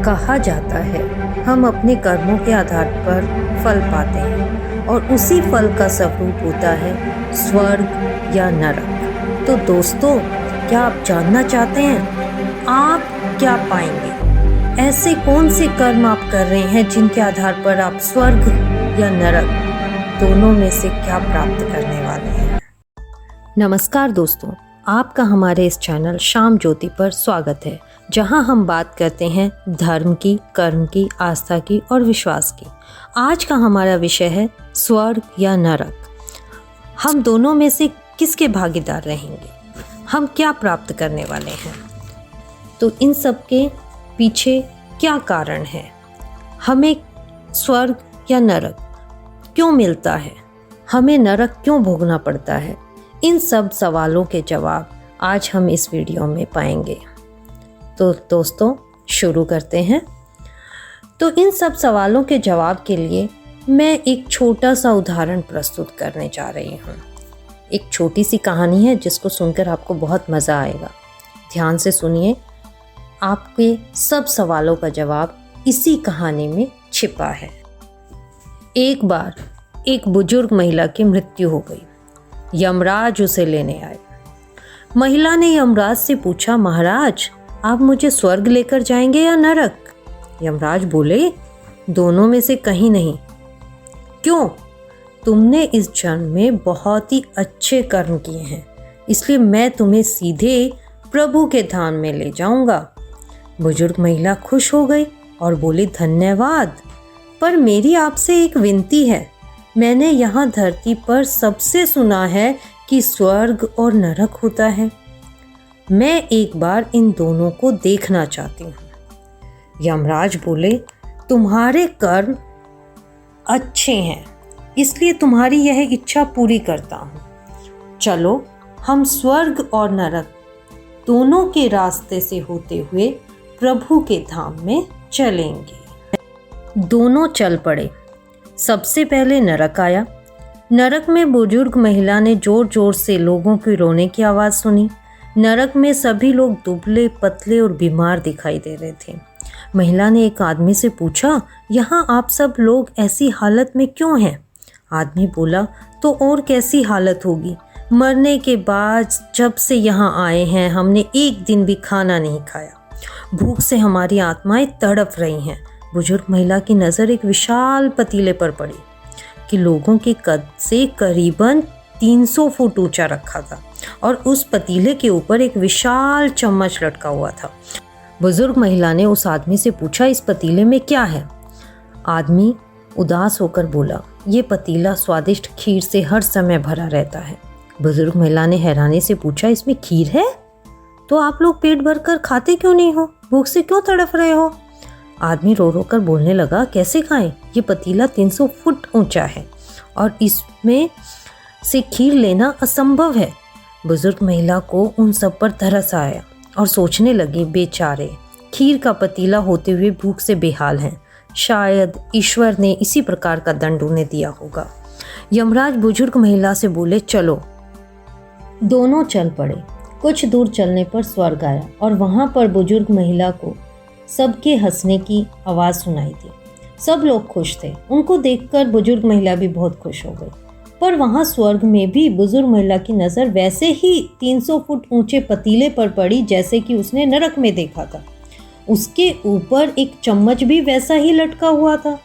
कहा जाता है हम अपने कर्मों के आधार पर फल पाते हैं और उसी फल का स्वरूप होता है स्वर्ग या नरक। तो दोस्तों, क्या आप जानना चाहते हैं आप क्या पाएंगे? ऐसे कौन से कर्म आप कर रहे हैं जिनके आधार पर आप स्वर्ग या नरक दोनों में से क्या प्राप्त करने वाले हैं? नमस्कार दोस्तों, आपका हमारे इस चैनल शाम ज्योति पर स्वागत है, जहां हम बात करते हैं धर्म की, कर्म की, आस्था की और विश्वास की। आज का हमारा विषय है स्वर्ग या नरक। हम दोनों में से किसके भागीदार रहेंगे? हम क्या प्राप्त करने वाले हैं? तो इन सब के पीछे क्या कारण है? हमें स्वर्ग या नरक क्यों मिलता है? हमें नरक क्यों भोगना पड़ता है? इन सब सवालों के जवाब आज हम इस वीडियो में पाएंगे। तो दोस्तों, शुरू करते हैं। तो इन सब सवालों के जवाब के लिए मैं एक छोटा सा उदाहरण प्रस्तुत करने जा रही हूँ। एक छोटी सी कहानी है जिसको सुनकर आपको बहुत मज़ा आएगा। ध्यान से सुनिए, आपके सब सवालों का जवाब इसी कहानी में छिपा है। एक बार एक बुजुर्ग महिला की मृत्यु हो गई। यमराज उसे लेने आए। महिला ने यमराज से पूछा, महाराज, आप मुझे स्वर्ग लेकर जाएंगे या नरक? यमराज बोले, दोनों में से कहीं नहीं। क्यों? तुमने इस जन्म में बहुत ही अच्छे कर्म किए हैं, इसलिए मैं तुम्हें सीधे प्रभु के धाम में ले जाऊंगा। बुजुर्ग महिला खुश हो गई और बोली, धन्यवाद, पर मेरी आपसे एक विनती है। मैंने यहाँ धरती पर सबसे सुना है कि स्वर्ग और नरक होता है। मैं एक बार इन दोनों को देखना चाहती हूँ। यमराज बोले, तुम्हारे कर्म अच्छे हैं, इसलिए तुम्हारी यह इच्छा पूरी करता हूँ। चलो, हम स्वर्ग और नरक दोनों के रास्ते से होते हुए प्रभु के धाम में चलेंगे। दोनों चल पड़े। सबसे पहले नरक आया। नरक में बुजुर्ग महिला ने जोर जोर से लोगों की रोने की आवाज़ सुनी। नरक में सभी लोग दुबले पतले और बीमार दिखाई दे रहे थे। महिला ने एक आदमी से पूछा, यहाँ आप सब लोग ऐसी हालत में क्यों हैं? आदमी बोला, तो और कैसी हालत होगी, मरने के बाद जब से यहाँ आए हैं हमने एक दिन भी खाना नहीं खाया। भूख से हमारी आत्माएं तड़प रही हैं। बुजुर्ग महिला की नज़र एक विशाल पतीले पर पड़ी कि लोगों के कद से करीबन 300 फुट ऊंचा रखा था और उस पतीले के ऊपर एक विशाल चम्मच लटका हुआ था। बुजुर्ग महिला ने उस आदमी से पूछा, इस पतीले में क्या है? आदमी उदास होकर बोला, ये पतीला स्वादिष्ट खीर से हर समय भरा रहता है। बुजुर्ग महिला ने हैरानी से पूछा, इसमें खीर है? तो आप लोग पेट भरकर खाते क्यों नहीं हो? भूख से क्यों तड़प रहे हो? आदमी रो रो कर बोलने लगा, कैसे खाएं? ये पतीला 300 फुट ऊंचा है और इसमें से खीर लेना असंभव है। बुजुर्ग महिला को उन सब पर तरस आया और सोचने लगी, बेचारे खीर का पतीला होते हुए भूख से बेहाल हैं। शायद ईश्वर ने इसी प्रकार का दंड उन्हें दिया होगा। यमराज बुजुर्ग महिला से बोले, चलो। दोनों चल पड़े। कुछ दूर चलने पर स्वर्ग आया और वहाँ पर बुजुर्ग महिला को सबके हंसने की आवाज़ सुनाई दी। सब लोग खुश थे। उनको देखकर बुजुर्ग महिला भी बहुत खुश हो गई। पर वहाँ स्वर्ग में भी बुजुर्ग महिला की नज़र वैसे ही 300 फुट ऊंचे पतीले पर पड़ी जैसे कि उसने नरक में देखा था। उसके ऊपर एक चम्मच भी वैसा ही लटका हुआ था।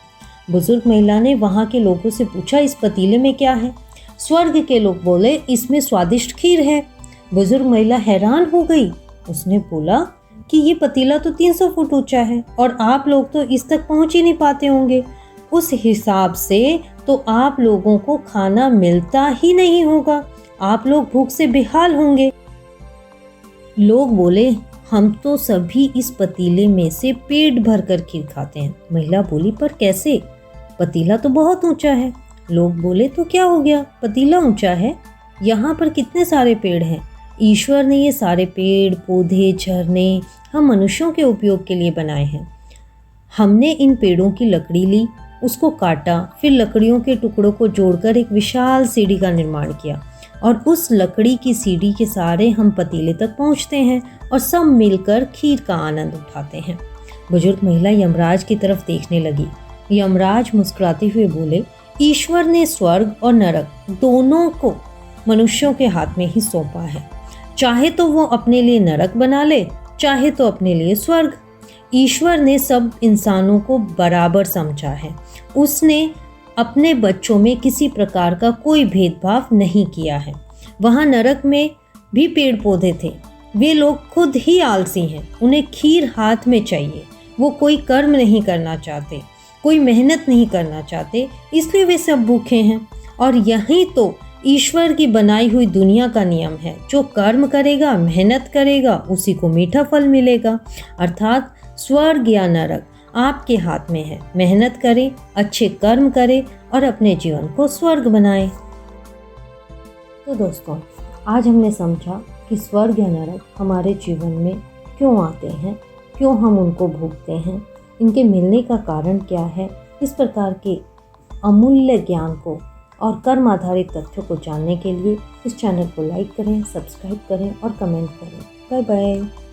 बुजुर्ग महिला ने वहाँ के लोगों से पूछा, इस पतीले में क्या है? स्वर्ग के लोग बोले, इसमें स्वादिष्ट खीर है। बुजुर्ग महिला हैरान हो गई। उसने बोला कि ये पतीला तो 300 फुट ऊंचा है और आप लोग तो इस तक पहुंच ही नहीं पाते होंगे। उस हिसाब से तो आप लोगों को खाना मिलता ही नहीं होगा। आप लोग भूख से बेहाल होंगे। लोग बोले, हम तो सभी इस पतीले में से पेट भर कर खीर खाते हैं। महिला बोली, पर कैसे? पतीला तो बहुत ऊंचा है। लोग बोले, तो क्या हो गया, पतीला ऊंचा है, यहाँ पर कितने सारे पेड़ हैं। ईश्वर ने ये सारे पेड़ पौधे झरने हम मनुष्यों के उपयोग के लिए बनाए हैं। हमने इन पेड़ों की लकड़ी ली, उसको काटा, फिर लकड़ियों के टुकड़ों को जोड़कर एक विशाल सीढ़ी का निर्माण किया और उस लकड़ी की सीढ़ी के सहारे हम पतीले तक पहुंचते हैं और सब मिलकर खीर का आनंद उठाते हैं। बुजुर्ग महिला यमराज की तरफ देखने लगी। यमराज मुस्कुराते हुए बोले, ईश्वर ने स्वर्ग और नरक दोनों को मनुष्यों के हाथ में ही सौंपा है। चाहे तो वो अपने लिए नरक बना ले, चाहे तो अपने लिए स्वर्ग। ईश्वर ने सब इंसानों को बराबर समझा है। उसने अपने बच्चों में किसी प्रकार का कोई भेदभाव नहीं किया है। वहाँ नरक में भी पेड़ पौधे थे। वे लोग खुद ही आलसी हैं। उन्हें खीर हाथ में चाहिए। वो कोई कर्म नहीं करना चाहते, कोई मेहनत नहीं करना चाहते, इसलिए वे सब भूखे हैं। और यही तो ईश्वर की बनाई हुई दुनिया का नियम है। जो कर्म करेगा, मेहनत करेगा, उसी को मीठा फल मिलेगा। अर्थात स्वर्ग या नरक आपके हाथ में है। मेहनत करें, अच्छे कर्म करें और अपने जीवन को स्वर्ग बनाएं। तो दोस्तों, आज हमने समझा कि स्वर्ग या नरक हमारे जीवन में क्यों आते हैं, क्यों हम उनको भोगते हैं, इनके मिलने का कारण क्या है। इस प्रकार के अमूल्य ज्ञान को और कर्म आधारित तथ्यों को जानने के लिए इस चैनल को लाइक करें, सब्सक्राइब करें और कमेंट करें। Bye bye.